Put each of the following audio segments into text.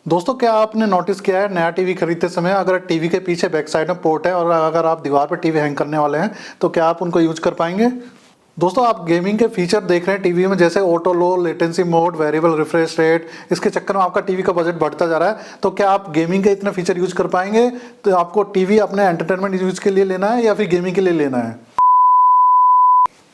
दोस्तों, क्या आपने नोटिस किया है नया टीवी खरीदते समय अगर टीवी के पीछे बैक साइड में पोर्ट है और अगर आप दीवार पर टीवी हैंग करने वाले हैं तो क्या आप उनको यूज कर पाएंगे? दोस्तों, आप गेमिंग के फीचर देख रहे हैं टीवी में, जैसे auto low latency mode, variable refresh rate. इसके चक्कर में आपका टीवी का बजट बढ़ता जा रहा है। तो क्या आप गेमिंग के इतने फीचर यूज कर पाएंगे? तो आपको टीवी अपने एंटरटेनमेंट यूज के लिए लेना है या फिर गेमिंग के लिए लेना है?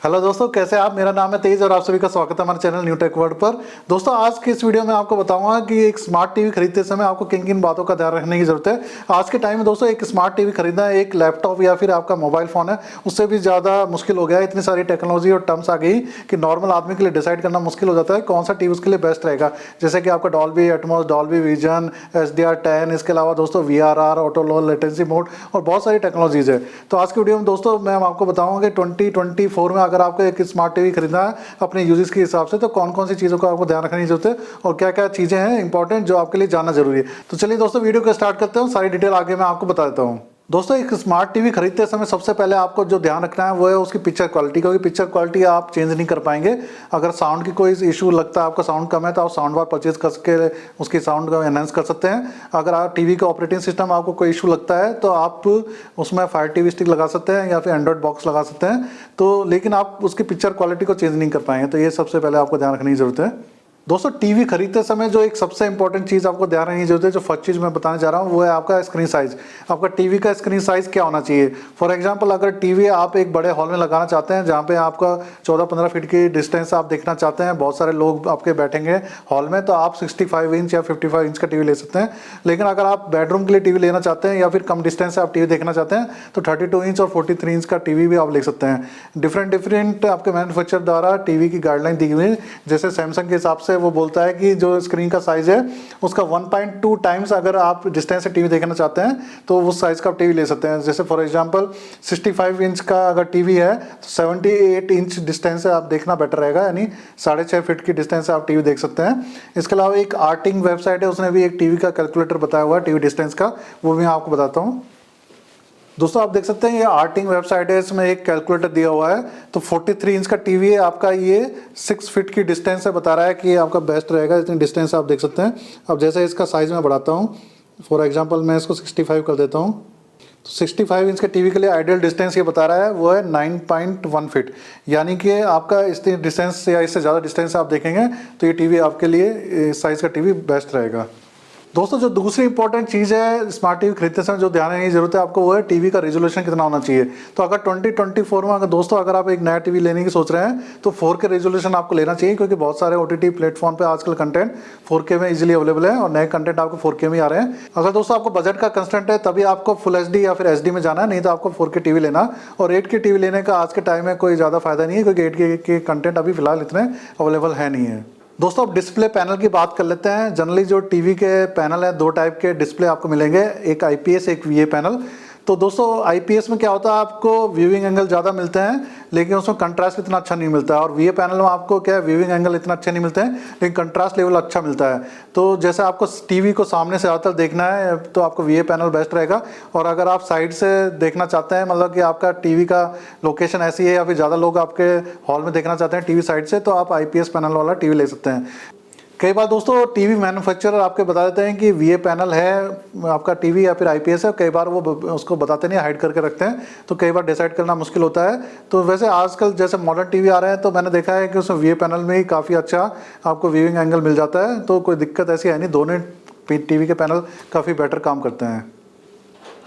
हेलो दोस्तों, कैसे आप? मेरा नाम है तेज और आप सभी का स्वागत है हमारे चैनल न्यू टेक वर्ल्ड पर। दोस्तों, आज की इस वीडियो में आपको बताऊंगा कि एक स्मार्ट टीवी खरीदते समय आपको किन किन बातों का ध्यान रखने की जरूरत है। आज के टाइम में दोस्तों एक स्मार्ट टीवी खरीदना है, एक लैपटॉप या फिर आपका मोबाइल फोन है, उससे भी ज़्यादा मुश्किल हो गया है। इतनी सारी टेक्नोलॉजी और टर्म्स आ गई कि नॉर्मल आदमी के लिए डिसाइड करना मुश्किल हो जाता है कौन सा टीवी उसके लिए बेस्ट रहेगा। जैसे कि आपका Dolby Atmos, Dolby vision, HDR10, इसके अलावा दोस्तों VRR, auto low latency mode और बहुत सारी टेक्नोलॉजीज है। तो आज की वीडियो में दोस्तों मैं आपको बताऊंगा कि 2024 में अगर आपको एक स्मार्ट टीवी खरीदना है अपने यूजेस के हिसाब से, तो कौन कौन सी चीज़ों का आपको ध्यान रखने की जरूरत है और क्या क्या चीज़ें हैं इंपॉर्टेंट जो आपके लिए जानना जरूरी है। तो चलिए दोस्तों वीडियो को स्टार्ट करते हैं, सारी डिटेल आगे मैं आपको बता देता हूँ। दोस्तों, एक स्मार्ट टीवी खरीदते समय सबसे पहले आपको जो ध्यान रखना है वो है उसकी पिक्चर क्वालिटी, क्योंकि पिक्चर क्वालिटी आप चेंज नहीं कर पाएंगे। अगर साउंड की कोई इशू लगता है, आपका साउंड कम है, तो आप साउंड बार परचेज करके उसकी साउंड को एनहेंस कर सकते हैं। अगर आप टीवी का ऑपरेटिंग सिस्टम आपको कोई इशू लगता है तो आप उसमें फायर टीवी स्टिक लगा सकते हैं या फिर एंड्रॉइड बॉक्स लगा सकते हैं। तो लेकिन आप उसकी पिक्चर क्वालिटी को चेंज नहीं कर पाएंगे। तो ये सबसे पहले आपको ध्यान रखने की जरूरत है। दोस्तों, टीवी खरीदते समय जो एक सबसे इंपॉर्टेंट चीज़ आपको ध्यान रखने की जरूरत है, जो फर्स्ट चीज़ मैं बताने जा रहा हूँ वो है आपका स्क्रीन साइज। आपका टीवी का स्क्रीन साइज क्या होना चाहिए? फॉर एग्जांपल, अगर टीवी आप एक बड़े हॉल में लगाना चाहते हैं जहाँ पे आपका 14-15 फीट की डिस्टेंस आप देखना चाहते हैं, बहुत सारे लोग आपके बैठेंगे हॉल में, तो आप 65 इंच या 55 इंच का टीवी ले सकते हैं। लेकिन अगर आप बेडरूम के लिए टीवी लेना चाहते हैं या फिर कम डिस्टेंस से आप टीवी देखना चाहते हैं तो 32 इंच और 43 इंच का टीवी भी आप ले सकते हैं। डिफरेंट आपके मैन्युफैक्चर द्वारा टीवी की गाइडलाइन दी हुई है। जैसे सैमसंग के हिसाब से वो बोलता है कि जो स्क्रीन का साइज है उसका 1.2 टाइम्स अगर आप डिस्टेंस से टीवी देखना चाहते हैं तो उस साइज का आप टीवी ले सकते हैं। जैसे फॉर एग्जांपल 65 इंच का अगर टीवी है तो 78 इंच डिस्टेंस से आप देखना बेटर रहेगा, यानी 6.5 फीट की डिस्टेंस से आप टीवी देख सकते हैं। इसके अलावा एक आर्टिंग वेबसाइट है, उसने भी एक टीवी का कैलकुलेटर बताया हुआ है टीवी डिस्टेंस का, वो भी मैं आपको बताता हूँ। दोस्तों, आप देख सकते हैं ये आर्टिंग वेबसाइट है, इसमें एक कैलकुलेटर दिया हुआ है। तो 43 इंच का टीवी है आपका, ये 6 फीट की डिस्टेंस से बता रहा है कि आपका बेस्ट रहेगा। इतनी डिस्टेंस आप देख सकते हैं। अब जैसे इसका साइज मैं बढ़ाता हूँ, फॉर एग्जांपल मैं इसको 65 कर देता हूँ, तो 65 इंच के टीवी के लिए आइडियल डिस्टेंस ये बता रहा है वो है 9.1 फीट, यानी कि आपका इस डिस्टेंस या इससे ज़्यादा डिस्टेंस आप देखेंगे तो ये टीवी आपके लिए साइज़ का टीवी बेस्ट रहेगा। दोस्तों, जो दूसरी इंपॉर्टेंट चीज़ है स्मार्ट टीवी खरीदते समय जो ध्यान रखने की जरूरत है आपको, वो है टीवी का रेजोल्यूशन कितना होना चाहिए। तो अगर 2024 में अगर आप एक नया टीवी लेने की सोच रहे हैं तो 4K रेजोल्यूशन आपको लेना चाहिए, क्योंकि बहुत सारे OTT प्लेटफॉर्म पे आजकल कंटेंट 4K में इजीली अवेलेबल है और नए कंटेंट आपको 4K में आ रहे हैं। अगर दोस्तों आपको बजट का कंस्टेंट है तभी आपको फुल HD या फिर HD में जाना है, नहीं तो आपको 4K टीवी लेना। और 8K टीवी लेने का आज के टाइम में कोई ज़्यादा फायदा नहीं है, क्योंकि 8K के कंटेंट अभी फिलहाल इतने अवेलेबल है नहीं है। दोस्तों, अब डिस्प्ले पैनल की बात कर लेते हैं। जनरली जो टीवी के पैनल है, दो टाइप के डिस्प्ले आपको मिलेंगे, एक IPS एक VA पैनल। तो दोस्तों IPS में क्या होता है, आपको व्यूइंग एंगल ज़्यादा मिलते हैं लेकिन उसमें कंट्रास्ट इतना अच्छा नहीं मिलता है। और VA पैनल में आपको क्या है, व्यूइंग एंगल इतना अच्छे नहीं मिलते हैं लेकिन कंट्रास्ट लेवल अच्छा मिलता है। तो जैसे आपको टीवी को सामने से ज़्यादातर देखना है तो आपको VA पैनल बेस्ट रहेगा। और अगर आप साइड से देखना चाहते हैं, मतलब कि आपका टीवी का लोकेशन ऐसी है या फिर ज़्यादा लोग आपके हॉल में देखना चाहते हैं टीवी साइड से, तो आप IPS पैनल वाला टीवी ले सकते हैं। कई बार दोस्तों टीवी मैन्युफैक्चरर आपके बता देते हैं कि VA पैनल है आपका टीवी या फिर IPS है, कई बार वो उसको बताते नहीं, हाइड करके रखते हैं, तो कई बार डिसाइड करना मुश्किल होता है। तो वैसे आजकल जैसे मॉडर्न टीवी आ रहे हैं तो मैंने देखा है कि उसमें VA पैनल में ही काफ़ी अच्छा आपको व्यूइंग एंगल मिल जाता है, तो कोई दिक्कत ऐसी है नहीं, दोनों टीवी के पैनल काफ़ी बेटर काम करते हैं।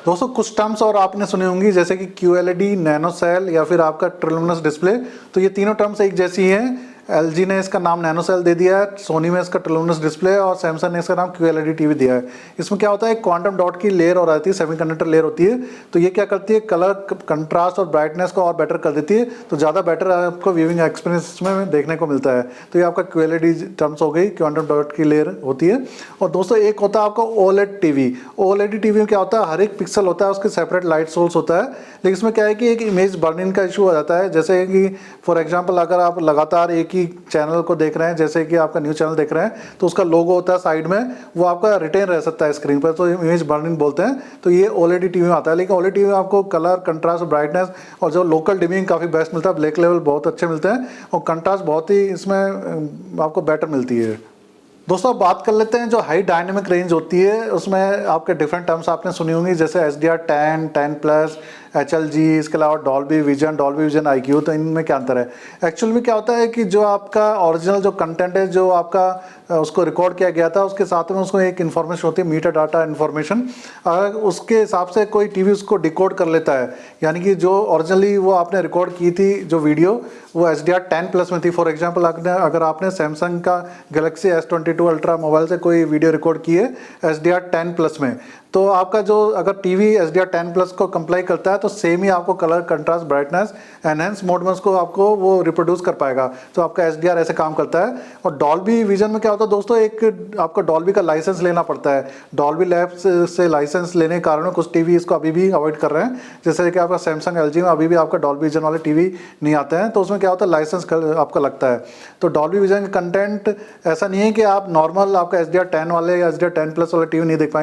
दोस्तों, कुछ टर्म्स और आपने सुनी होंगी जैसे कि QLED, नैनो सेल या फिर आपका ट्रिल्यूमिनस डिस्प्ले, तो ये तीनों टर्म्स एक जैसी हैं। LG ने इसका नाम नैनो सेल दे दिया है, सोनी में इसका ट्रिल्यूमिनस डिस्प्ले और सैमसंग ने इसका नाम QLED टीवी दिया है। इसमें क्या होता है, क्वांटम डॉट की लेयर और आती है, सेमीकंडक्टर लेयर होती है। तो ये क्या करती है, कलर कंट्रास्ट और ब्राइटनेस को और बेटर कर देती है, तो ज़्यादा बेटर आपको व्यूइंग एक्सपीरियंस में देखने को मिलता है। तो ये आपका QLED टर्म्स हो गई, क्वांटम डॉट की लेयर होती है। और दोस्तों एक होता है आपका OLED टीवी। OLED टीवी में क्या होता है, हर एक पिक्सल होता है उसके सेपरेट लाइट सोर्स होता है, लेकिन इसमें क्या है कि एक इमेज बर्निंग का इशू आ जाता है। जैसे कि फॉर एग्जांपल अगर आप लगातार एक ही चैनल को देख रहे हैं, जैसे कि आपका न्यूज़ चैनल देख रहे हैं, तो उसका लोगो होता है साइड में, वो आपका रिटेन रह सकता है स्क्रीन पर, तो इमेज बर्निंग बोलते हैं। तो ये OLED टीवी में आता है। लेकिन OLED टीवी में आपको कलर कंट्रास्ट, ब्राइटनेस और जो लोकल डिमिंग काफ़ी बेस्ट मिलता है, ब्लैक लेवल बहुत अच्छे मिलते हैं और कंट्रास्ट बहुत ही इसमें आपको बेटर मिलती है। दोस्तों अब बात कर लेते हैं जो हाई डायनेमिक रेंज होती है उसमें आपके डिफरेंट टर्म्स आपने सुनी होंगी, जैसे HDR 10, 10+, HLG, इसके अलावा डॉल्बी विजन IQ। तो इनमें क्या अंतर है? एक्चुअल में क्या होता है कि जो आपका ओरिजिनल जो कंटेंट है, जो आपका उसको रिकॉर्ड किया गया था, उसके साथ में उसको एक इन्फॉर्मेशन होती है, मीटा डाटा इन्फॉर्मेशन। अगर उसके हिसाब से कोई टीवी उसको डिकोड कर लेता है, यानी कि जो ओरिजिनली वो आपने रिकॉर्ड की थी जो वीडियो, वो HDR 10+ में थी। फॉर एग्जांपल अगर आपने सैमसंग का गैलेक्सी S22 अल्ट्रा मोबाइल से कोई वीडियो रिकॉर्ड की है HDR 10+ में, तो आपका जो अगर टीवी HDR 10+ को कंप्लाई करता है तो सेम ही आपको colour, contrast, brightness, enhance mode में उसको आपको वो रिप्रोड्यूस कर पाएगा। तो आपका HDR ऐसे काम करता है। और डॉल्बी विजन में क्या होता है दोस्तों, एक आपको डॉल्बी का लाइसेंस लेना पड़ता है। डॉल्बी लैब्स से लाइसेंस लेने के कारण कुछ टीवी इसको अभी भी अवॉइड कर रहे हैं। जैसे कि आपका सैमसंग, LG में अभी भी आपका डॉल्बी विजन वाले टीवी नहीं आते हैं, तो उसमें क्या होता है, लाइसेंस आपका लगता है। तो डॉल्बी विजन का कंटेंट ऐसा नहीं है कि आप नॉर्मल आपका HDR 10 वाले या HDR 10+ वाले टीवी नहीं देख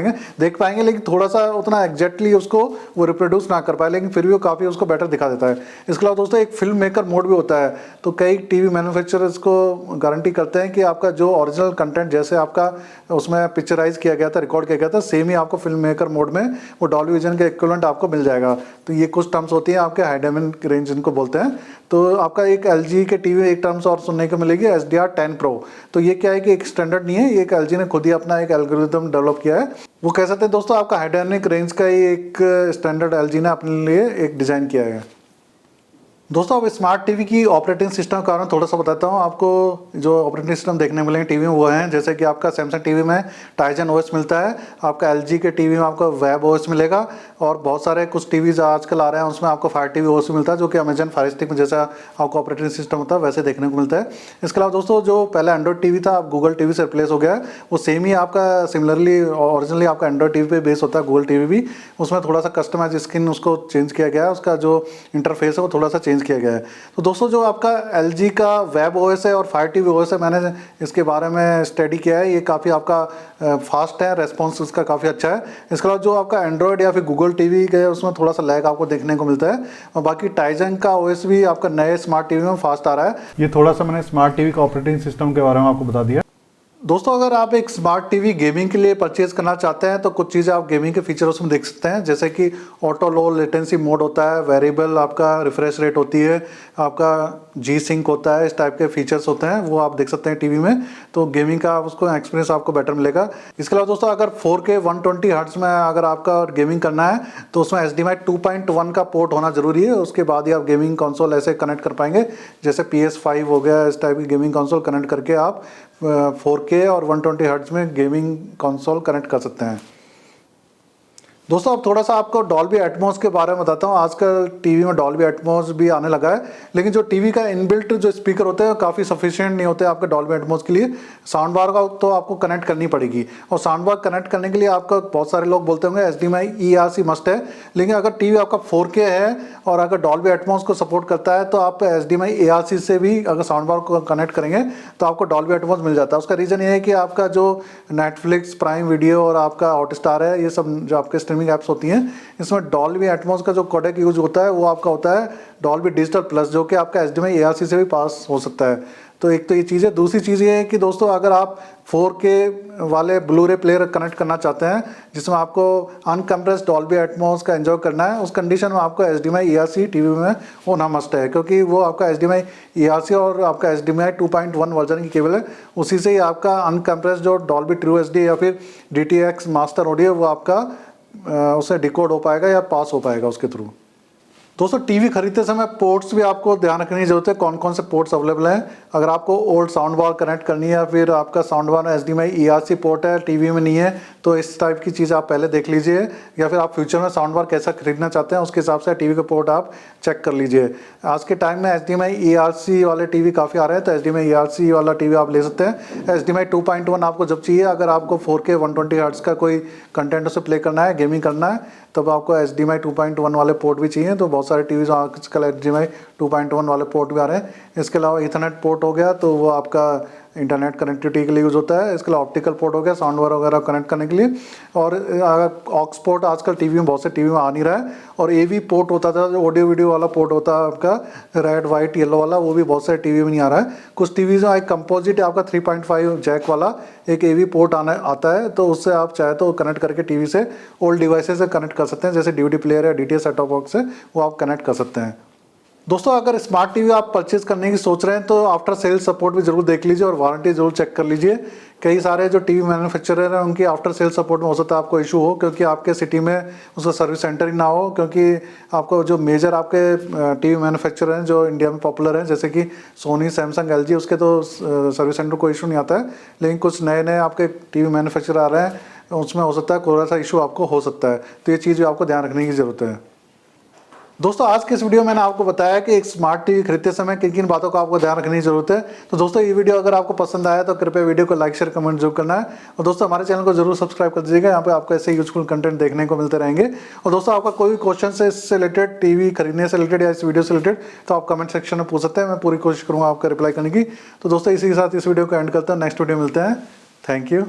पाएंगे, लेकिन थोड़ा सा उतना एग्जैक्टली उसको वो रिप्रोड्यूस ना कर पाए, लेकिन फिर भी वो काफ़ी उसको बेटर दिखा देता है। इसके अलावा दोस्तों एक फिल्म मेकर मोड भी होता है। तो कई टीवी मैन्युफैक्चरर्स को गारंटी करते हैं कि आपका जो ओरिजिनल कंटेंट जैसे आपका उसमें पिक्चराइज किया गया था, रिकॉर्ड किया गया था, सेम ही आपको फिल्म मेकर मोड में वो डॉल्बी विजन के इक्विवेलेंट आपको मिल जाएगा। तो ये कुछ टर्म्स होती हैं आपके हाई डायमेंशन रेंज जिनको बोलते हैं। तो आपका एक LG के टीवी एक टर्म्स और सुनने को मिलेगी, HDR 10 Pro। तो ये क्या है कि एक स्टैंडर्ड नहीं है, ये एक LG ने खुद ही अपना एक एल्गोरिथम डेवलप किया है। वो कह सकते हैं दोस्तों आपका हाई डायनेमिक रेंज का ही एक स्टैंडर्ड LG ने अपने लिए एक डिज़ाइन किया है। दोस्तों अब स्मार्ट टीवी की ऑपरेटिंग सिस्टम के कारण थोड़ा सा बताता हूँ आपको। जो ऑपरेटिंग सिस्टम देखने मिलेंगे टीवी में वो हैं, जैसे कि आपका सैमसंग टीवी में टाइजन OS मिलता है, आपका LG के टीवी में आपको वेब OS मिलेगा, और बहुत सारे कुछ टीवीज आजकल आ रहे हैं उसमें आपको फायर टीवी OS मिलता है, जो कि अमेजन फायर स्टिक में जैसा आपको ऑपरेटिंग सिस्टम होता है वैसे देखने को मिलता है। इसके अलावा दोस्तों जो पहले एंड्रॉइड टीवी था, अब गूगल टीवी से रिप्लेस हो गया है। वो सेम ही आपका सिमिलरली ओरिजिनली आपका एंड्रॉइड टीवी पे बेस होता है गूगल टीवी भी। उसमें थोड़ा सा कस्टमाइज स्क्रीन उसको चेंज किया गया है, उसका जो इंटरफेस है वो थोड़ा सा चेंज किया गया है। तो दोस्तों जो आपका LG का वेब OS है और फायर टीवी OS है, मैंने इसके बारे में स्टडी किया है, ये काफ़ी आपका फास्ट है, रेस्पॉन्स उसका काफ़ी अच्छा है। इसके अलावा जो आपका एंड्रॉयड या फिर गूगल टीवी के उसमें थोड़ा सा लैग आपको देखने को मिलता है। और बाकी टाइजन का OS भी आपका नए स्मार्ट टीवी में फास्ट आ रहा है। ये थोड़ा सा मैंने स्मार्ट टीवी का ऑपरेटिंग सिस्टम के बारे में आपको बता दिया। दोस्तों अगर आप एक स्मार्ट टीवी गेमिंग के लिए परचेज करना चाहते हैं तो कुछ चीज़ें आप गेमिंग के फीचर उसमें देख सकते हैं, जैसे कि ऑटो लो लेटेंसी मोड होता है, वेरिएबल आपका रिफ्रेश रेट होती है, आपका जी सिंक होता है, इस टाइप के फीचर्स होते हैं, वो आप देख सकते हैं टीवी में। तो गेमिंग का उसको एक्सपीरियंस आपको बेटर मिलेगा। इसके अलावा दोस्तों अगर 4K 120 हर्ट्ज में अगर आपका गेमिंग करना है तो उसमें HDMI 2.1 का पोर्ट होना जरूरी है, उसके बाद ही आप गेमिंग कंसोल ऐसे कनेक्ट कर पाएंगे। जैसे PS5 हो गया, इस टाइप की गेमिंग कंसोल कनेक्ट करके आप 4K और 120 हर्ट्ज में गेमिंग कंसोल कनेक्ट कर सकते हैं। दोस्तों अब थोड़ा सा आपको डॉल्बी एटमॉस के बारे में बताता हूँ। आजकल टीवी में डॉल्बी एटमॉस भी आने लगा है, लेकिन जो टीवी का इनबिल्ट जो स्पीकर होते हैं काफ़ी सफिशिएंट नहीं होते आपके डॉल्बी एटमॉस के लिए। साउंड बार का तो आपको कनेक्ट करनी पड़ेगी, और साउंड बार कनेक्ट करने के लिए आपका बहुत सारे लोग बोलते होंगे HDMI ERC मस्ट है, लेकिन अगर टीवी आपका 4K है और अगर डॉल्बी एटमॉस को सपोर्ट करता है तो आप HDMI ERC से भी अगर साउंड बार को कनेक्ट करेंगे तो आपको डॉल्बी एटमॉस मिल जाता है। उसका रीज़न ये है कि आपका जो नेटफ्लिक्स, प्राइम वीडियो और आपका हॉटस्टार है, ये सब जो आपके स्ट्रीमिंग ऐप्स होती हैं, इसमें डॉल्बी एटमॉस का जो कोडेक यूज होता है वो आपका होता है डॉल्बी डिजिटल प्लस, जो कि आपका HDMI ERC से भी पास हो सकता है। तो एक तो ये चीज़ है। दूसरी चीज़ ये है कि दोस्तों अगर आप 4K वाले ब्लू-रे प्लेयर कनेक्ट करना चाहते हैं जिसमें आपको अनकम्प्रेस्ड डॉल्बी एटमॉस का एंजॉय करना है, उस कंडीशन में आपको HDMI ERC टीवी में होना मस्ट है, क्योंकि वो आपका HDMI ERC और आपका HDMI 2.1 वर्जन की केबल है, उसी से ही आपका अनकम्प्रेस्ड जो डॉल्बी ट्रू HD या फिर DTX मास्टर ऑडियो वो आपका उससे डिकोड हो पाएगा या पास हो पाएगा उसके थ्रू। दोस्तों टीवी खरीदते समय पोर्ट्स भी आपको ध्यान रखने की जरूरत है, कौन कौन से पोर्ट्स अवेलेबल हैं। अगर आपको ओल्ड साउंड बार कनेक्ट करनी है या फिर आपका साउंड बार में HDMI ERC पोर्ट है, टीवी में नहीं है, तो इस टाइप की चीज़ आप पहले देख लीजिए, या फिर आप फ्यूचर में साउंड बार कैसा खरीदना चाहते हैं उसके हिसाब से टीवी के पोर्ट आप चेक कर लीजिए। आज के टाइम में HDMI ERC वाले टीवी काफ़ी आ रहे हैं, तो HDMI ERC वाला टीवी आप ले सकते हैं। HDMI 2.1 आपको जब चाहिए, अगर आपको 4K 120 हर्ट्ज का कोई कंटेंट उसे प्ले करना है, गेमिंग करना है, तब आपको HDMI 2.1 वाले पोर्ट भी चाहिए। तो बहुत सारे टीवीज आजकल HDMI 2.1 वाले पोर्ट भी आ रहे हैं। इसके अलावा ईथरनेट पोर्ट हो गया, तो वो आपका इंटरनेट कनेक्टिविटी के लिए यूज़ होता है। इसके लिए ऑप्टिकल पोर्ट हो गया, साउंड वगैरह कनेक्ट करने के लिए। और ऑक्स पोर्ट आजकल टीवी में, बहुत से टीवी में आ नहीं रहा है। और एवी पोर्ट होता था, जो ऑडियो वीडियो वाला पोर्ट होता है आपका, रेड वाइट येलो वाला, वो भी बहुत सारे टीवी में नहीं आ रहा है। कुछ टीवी में एक कंपोजिट आपका 3.5 जैक वाला एक एवी पोर्ट आता है, तो उससे आप चाहे तो कनेक्ट करके टीवी से ओल्ड डिवाइसेस से कनेक्ट कर सकते हैं, जैसे डीवीडी प्लेयर या डीटीएच सेट टॉप बॉक्स से वो आप कनेक्ट कर सकते हैं। दोस्तों अगर स्मार्ट टीवी आप परचेज करने की सोच रहे हैं तो आफ्टर सेल सपोर्ट भी जरूर देख लीजिए और वारंटी जरूर चेक कर लीजिए। कई सारे जो टीवी मैन्युफैक्चरर हैं उनकी आफ्टर सेल सपोर्ट में हो सकता है आपको इशू हो, क्योंकि आपके सिटी में उसका सर्विस सेंटर ही ना हो। क्योंकि आपको जो मेजर आपके टीवी मैन्युफैक्चरर हैं जो इंडिया में पॉपुलर हैं, जैसे कि सोनी, सैमसंग, एलजी, उसके तो सर्विस सेंटर कोई इशू नहीं आता है। लेकिन कुछ नए नए आपके टीवी मैन्युफैक्चरर आ रहे हैं, उसमें हो सकता है थोड़ा सा इशू आपको हो सकता है। तो ये चीज़ भी आपको ध्यान रखने की ज़रूरत है। दोस्तों आज के इस वीडियो में मैंने आपको बताया कि एक स्मार्ट टीवी खरीदते समय किन किन बातों का आपको ध्यान रखने की जरूरत है। तो दोस्तों ये वीडियो अगर आपको पसंद आया तो कृपया वीडियो को लाइक, शेयर, कमेंट जरूर करना है। और दोस्तों हमारे चैनल को जरूर सब्सक्राइब कर दीजिएगा, यहाँ पे आपको ऐसे यूजफुल कंटेंट देखने को मिलते रहेंगे। और दोस्तों आपका कोई भी क्वेश्चन है इससे रिलेटेड, टीवी खरीदने से रिलेटेड या इस वीडियो से रिलेटेड, तो आप कमेंट सेक्शन में पूछ सकते हैं। मैं पूरी कोशिश करूँगा आपका रिप्लाई करने की। तो दोस्तों इसी के साथ इस वीडियो को एंड करते हैं, नेक्स्ट वीडियो मिलते हैं। Thank you.